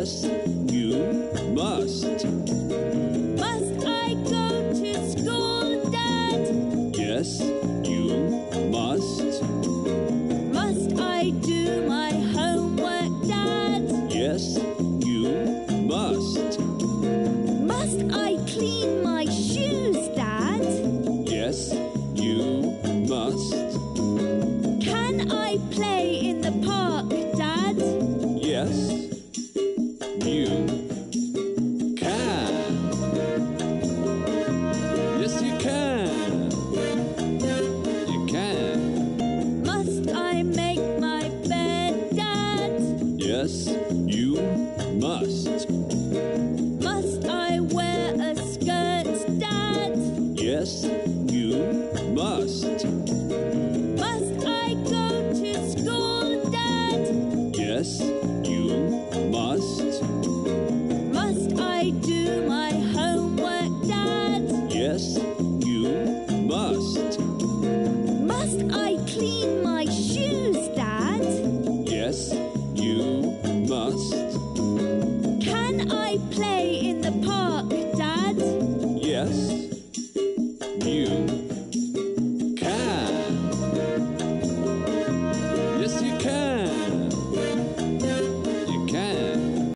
Yes, you must. Must I go to school, Dad? Yes, you must. Must I do my homework, Dad? Yes, you must. Must I clean my shoes, Dad? Yes, you must. Can I play in the park, Dad? Yes, you can. Yes, you can. You can. Must I make my bed, Dad? Yes, you must. Must I wear a skirt, Dad? Yes, you must. Must I go to school, Dad? Yes, you must. Must I do my homework, Dad? Yes, you must. Must I clean my shoes, Dad? Yes, you must. Can I play